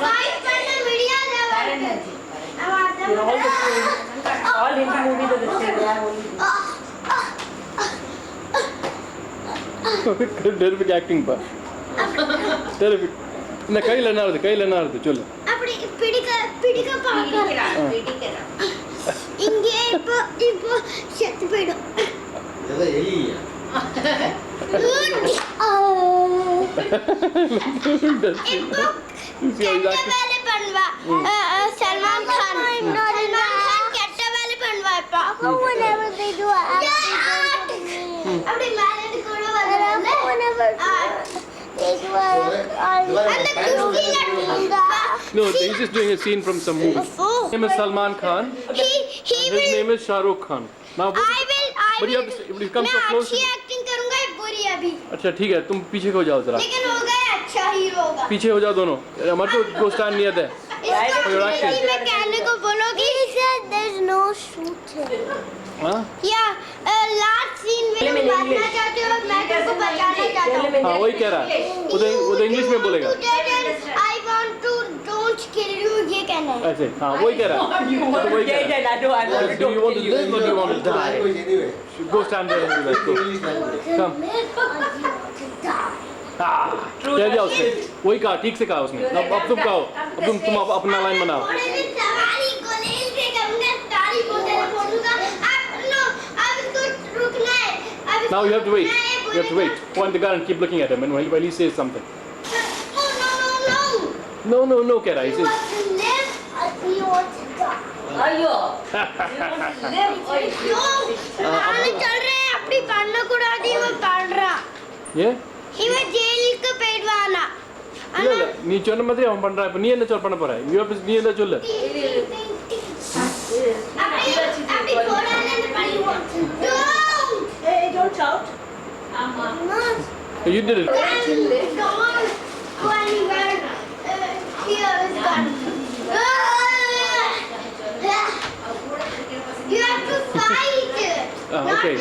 ஃபைட் பண்ண முடியாத all Hindi movies are the same. Terrific acting pa. Terrific. இந்த கையில என்ன ஆகுது சொல்லு. அப்படி பிடிக்க பார்க்கறான். இங்கே இப்போ செத்து போய்டும். ஏதோ எலியா வேலை பண்ணுவா சல்மான் கான் கெட்ட வேலை பண்ணுவா இப்போ அப்படி மேலே கூட No, he's just doing a scene from some movie. His name is Salman Khan. His name is Shah Rukh Khan. Now, but you have to come so close. अच्छी एक्टिंग करूंगा पूरी अभी. अच्छा ठीक है, तुम पीछे हो जाओ जरा. लेकिन हो गया अच्छा हीरो होगा. पीछे हो जाओ दोनों. Amarto go stand near there. इसको मैं कहने को बोलोगी. He said there's no shooting. हाँ? Yeah, last scene में तुम बांटना चाहते हो, मैं तुमको बचाना चाहता हूँ. हाँ वही कह रहा है. वो इंग्लिश में बोलेगा. I want to don't kill you ये कहना है. ऐसे हाँ वही कह रहा है. तो वही कह रहा है. Do you want to live or do you want to die? anyway Go stand there and do that. Go. Come. कह दिया उसने. वही कहा ठीक से कहा उसने. अब तुम कहो. अब तुम अपना लाइन बनाओ. सवारी कॉलेज से करूँगा तारी बोतल फोड़ूंगा. Now you have to wait. You have to wait. Point the gun and keep looking at him, and while he says something. No, keh raha. He says. Ayo. आने चल रहे हैं अपनी पढ़ना कुड़ाती वो पढ़ रहा. Yeah. इवे जेल के पेड़वाना. இல்ல நீ சொன்ன மாதிரி அவன் பண்றான். இப்ப நீ என்ன சொல்ல பண்ண போற? நீ என்ன சொல்லு? अपनी फोड़ा लेने पड़ी वो. Don't shout. You did it. Don't go anywhere. Here is gun. You have to fight. Okay.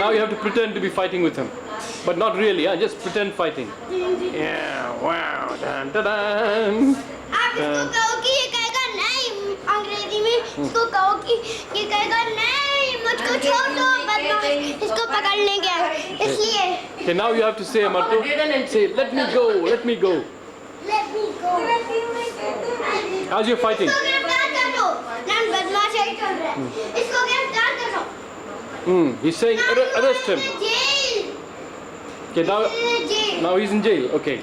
Now you have to pretend to be fighting with him, but not really. Just pretend fighting. Yeah. Wow. Dun, dun, dun. आप इसको कहो कि ये कहेगा नहीं अंग्रेजी में. इसको कहो कि ये कहेगा नहीं मुझको छोड़ दो बदमाश इसको पकड़ लेंगे इसलिए. Okay. Now you have to say Amarto. Say let me go. Let me go. Let me go. How's your fighting? इसको गिरफ्तार कर दो. नाम बदमाश है कर रहा है. इसको गिरफ्तार कर दो. He's saying arrest him. Jail. Okay. Now he's in jail. Okay.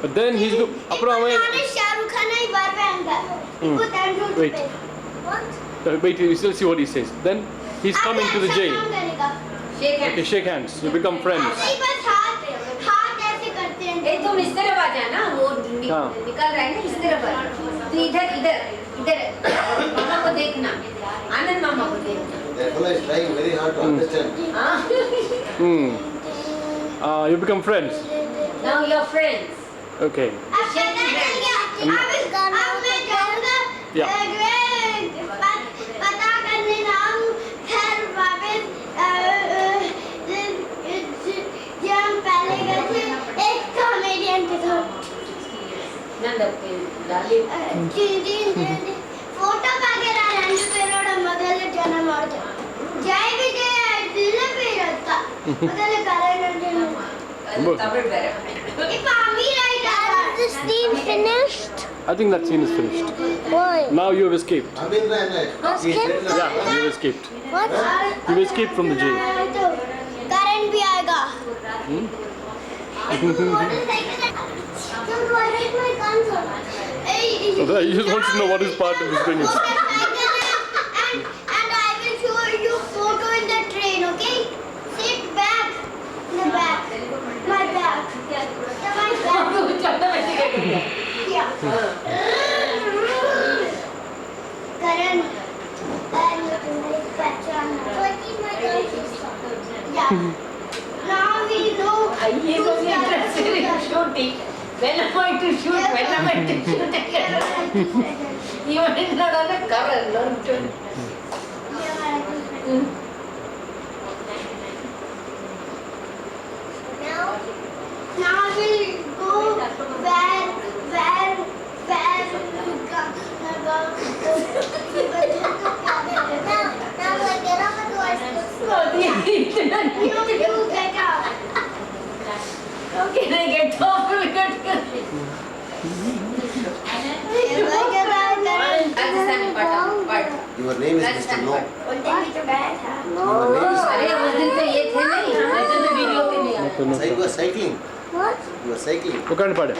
But then he's Shahrukh Khan ही बार पे अंदर. Wait. Wait, you still see what he says. Then he's coming to the jail. Okay, shake hands. You become friends. हाथ ऐसे करते हैं. ए तुम इस तरफ आ जाना वो निकल रहा है ना इस तरफ आ. तो इधर मामा को देखना. आनंद मामा को देखना. that fellow is trying very hard to understand You become friends. Now you're friends. Okay. अब मैं जाऊंगा. Yeah. पता करने नाम घर वापस जब हम पहले गए थे एक कॉमेडियन के साथ. फोटो वगैरह रंग पेरोड ಮೊದಲ ಜನ ಮಾಡ್ತಾರೆ. ಜೈ ವಿಜಯ ದಿನ ಪೇರತ್ತ ಮೊದಲ ಕರೆಂಟ್ Tamil ಬೇರೆ. If Amir right, the scene finished. I think that scene is finished. Why? Now you have escaped. Yeah, you have escaped. What? You have escaped from the jail. Current भी आएगा. You just want to know what his part of this thing is. And I will show you photo in the train, okay? Sit back in the back. Now we know. He is only interested in shooting. When am I to shoot? When am I to shoot? Even not on a cover, learn to. Now we'll go where Okay, I get off. Your name is Mr. No. Your name is अरे उस दिन तो ये थे नहीं, हमें तो video पे नहीं आया। So you are cycling. What? You are cycling. वो कौन पढ़े? I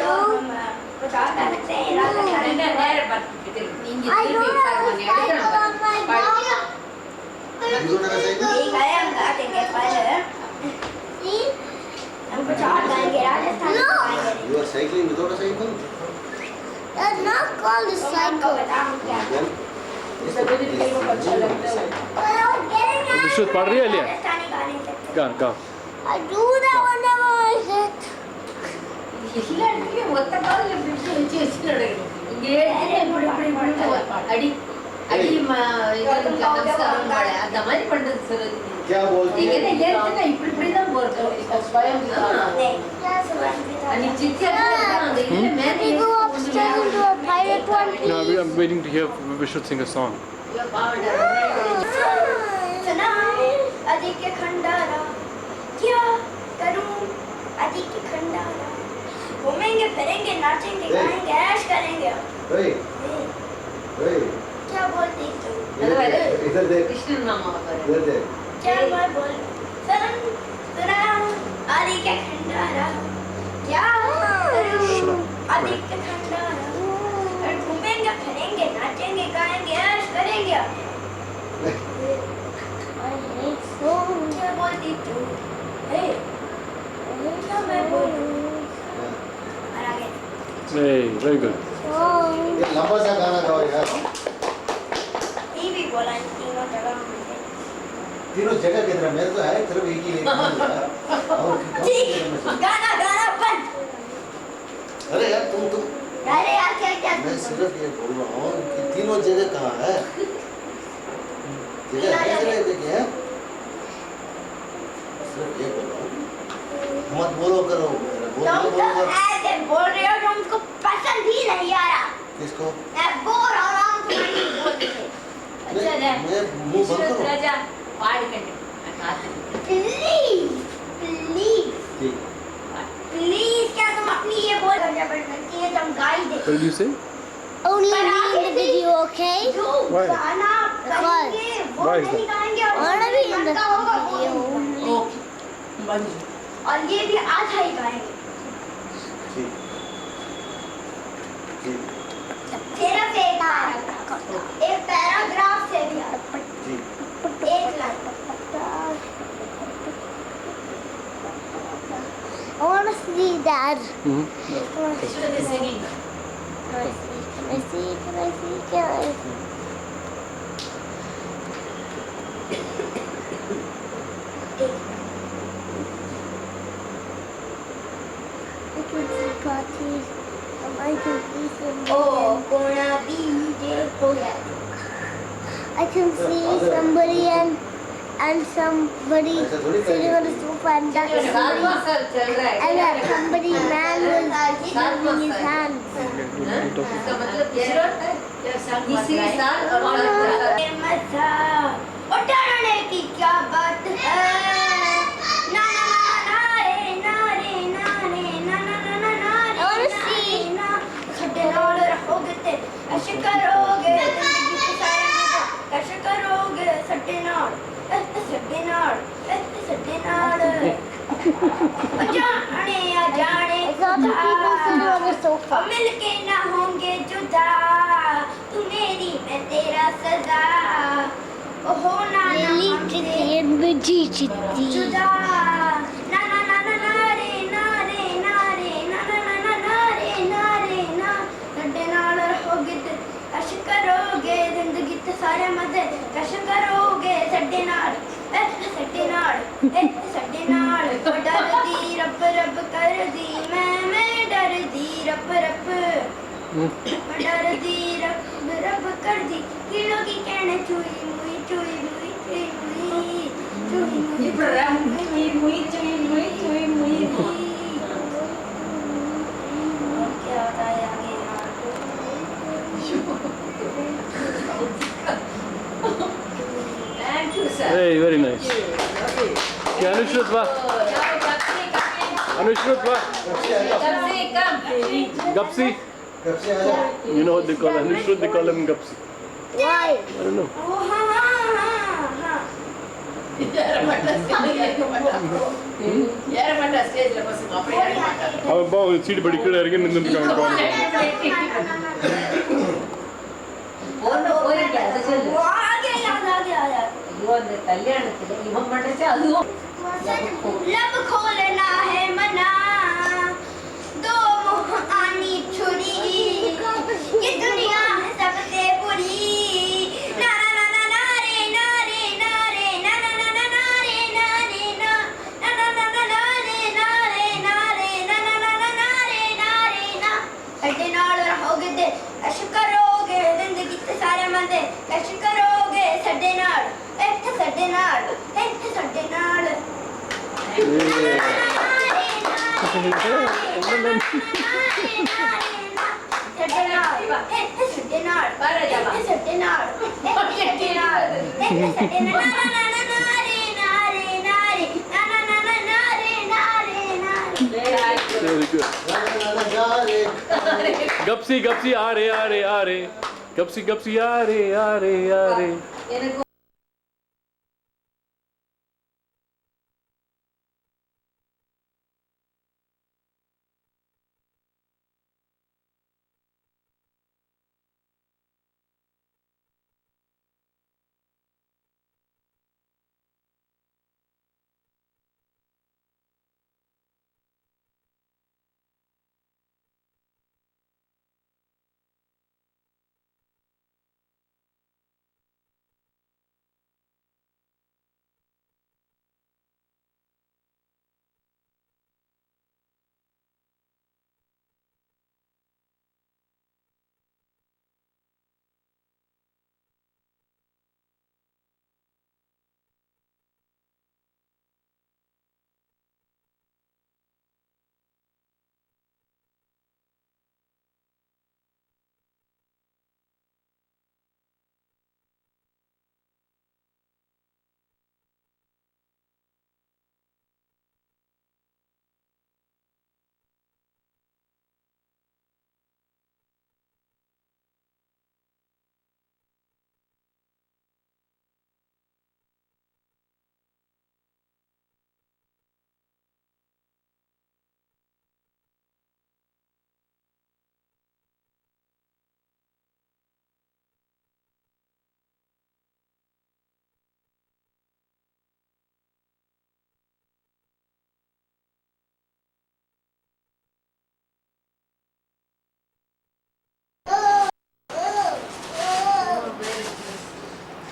don't have a cycle on my dog. You don't have a cycle? See? No, You are cycling without a cycle? that's not called a cycle. Then, विश्रुत पढ़ रही है लिया? कहाँ? I do that whenever I hit. ಇಲ್ಲಾಂದ್ರೆ ಒತ್ತ ಕಾಲಲ್ಲಿ ಬಿಟ್ಟು ಹೆಚ್ಚಿನಡೆ ಹಿಂಗೆ ಅಡಿ ಅಡಿ ಇದನ್ನ ನಮಸ್ಕಾರ ಮಾಡಿ ಆ ದಮಾನಿ ಪಂಡದ ಸರ್ क्या बोलती ಈಗ है? ಹೇಳ್ತಾನೆ ಇಪ್ಪಡಿ தான் போறது ಸ್ವಯಂ अनि चिट्ठी ಅಂದ್ರೆ ಇಲ್ಲ Can we go upstairs and do a pirate one, No, please? I'm waiting to hear Vishrut sing a song. अधिक खंडारा क्या करूं अधिक खंडारा घूमेंगे फिरेंगे नाचेंगे गाएंगे ऐश करेंगे Hey, hey, क्या बोलती तू इधर देख, ಕೃಷ್ಣನ್ ಮಾಮ ಅವರು इधर देख. क्या मैं बोल सुना अधिक खंडारा क्या करूं अधिक खंडारा और घूमेंगे फिरेंगे नाचेंगे गाएंगे ऐश करेंगे क्या बोलती तू हे क्या मैं बोलूं और आगे Hey, very good. ये लंबा सा गाना गाओ यार. ये भी बोला इन तीनों जगह मुझे तीनों जगह किधर है? मेरे तो है सिर्फ एक ही और ठीक गाना गाना बंद अरे यार तुम अरे यार क्या मैं सिर्फ ये बोल रहा हूँ कि तीनों जगह कहाँ है? जगह है देखिए है? सिर्फ ये बोल रहा हूँ. मत बोलो करो. तुम तो ऐसे बोल रहे हो जो उनको पसंद ही नहीं आ रहा किसको? मैं बोल रहा हूँ तुम्हारी बोल के अच्छा है मैं मुंह बंद करो. राजा पाड़ करने प्लीज प्लीज ठीक. प्लीज क्या तुम अपनी ये बोल जबरदस्ती है तुम गाई दे What did you say? Only me in the video, okay? Why? गाना करेंगे वो Why is नहीं गाएंगे और that? गाना भी in the video only और ये भी आधा ही गाएंगे ठीक. ठीक. सिर्फ एक पैराग्राफ से भी ठीक. एक line I want to see that. Mm-hmm. Can I see? Can I see? Can I see? I can see parties. I can see somebody. Oh, gonna be there. Oh yeah. I can see somebody and somebody sitting on the sofa and that's साल चल रहा है and that somebody man was moving his hands. इसका मतलब जरूरत है तीसरी साल और मजा उठाने की क्या बात है ना ना ना रे ना रे ना रे ना ना ना ना ना रे ना छठे नाल रहोगे ते ऐसे करोगे ऐसे करोगे छठे नाल मिलके ना होंगे जुदा तू मेरी मैं तेरा सजा होना जुदा ना ना ना ना ना रे ना रे ना रे ना ना ना ना ना रे ना रे ना सड्डे नाल रहोगे ते कश करोगे जिंदगी ते सारे मजे कश करोगे सड्डे नाल डर दी रब कर दी कीड़ों की कहने चुई मुई चुई मुई चुई मुई चुई मुई चुई मुई क्या बताया Thank you, sir. Hey, very nice. Yeah, Anushrut, va. Anushrut, va. Gapsi. Gapsi आजा. You know what they call Anushrut? They call him Gapsi. Why? I don't know. அவன் பாவம் சீட்டு படிக்கல இறங்கி நின்றுருக்காங்க கல்யாணத்துல இவன் பண்ணச்சு அதுவும் लब खोलना है मना दो मुंह आनी छुरी ये दुनिया है सबसे बुरी ना ना ना ना ना रे ना रे ना रे ना ना ना ना ना रे ना रे ना ना ना ना ना ना रे ना रे ना रे ना ना ना ना ना रे ना रे ना अड्डे नाल रहोगे ते अश करोगे जिंदगी ते सारे मंदे अश करोगे सड्डे नाल ਇੱਥੇ ਸਾਡੇ ਨਾਲ Gapsi, Gapsi, are, Gapsi, Gapsi, are.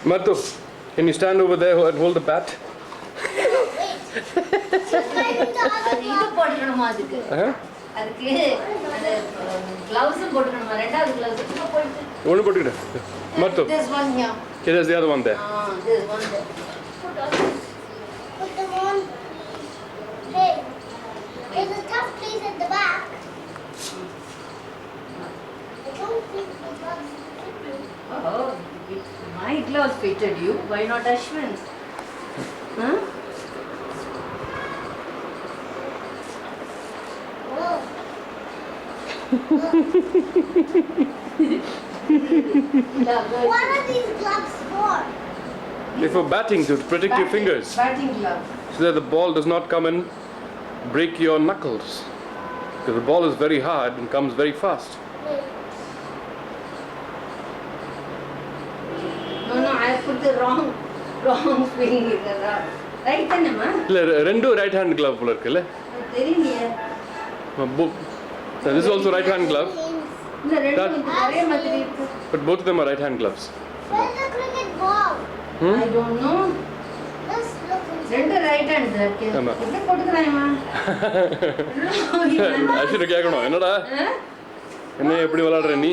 Amarto, can you stand over there and hold the bat? இது போட்டுக்கணுமா அதுக்கு அதுக்கு அந்த gloves போட்டுக்கணுமா ரெண்டாவது gloves போட்டு ஒன்னு போட்டுக்கிடு Amarto. This one here. Okay, there's the other one there. This one there. Put them on. Hey, there's a tough place at the back. I don't think the gloves fit you. Oh, my gloves fitted you. Why not Ashwin's? Huh? What are these gloves for? They're for batting, to protect your fingers. Batting glove. So that the ball does not come and break your knuckles. Because the ball is very hard and comes very fast. No, I put the wrong finger. Right தானே மா? இல்ல ரெண்டு right hand glove போல இருக்குல்ல? தெரியலையே. So this is also right hand glove. இல்ல ரெண்டும் ஒரே மாதிரி இருக்கு. But both of them are right hand gloves. Where's the cricket ball? I don't know. Let's look inside. ரெண்டு ரைட் ஹேண்ட் இருக்கு. ஆமா. எப்படி போட்டுக்கறாயமா? அஷிர கேக்கணும் என்னடா? என்ன எப்படி விளையாடுற நீ?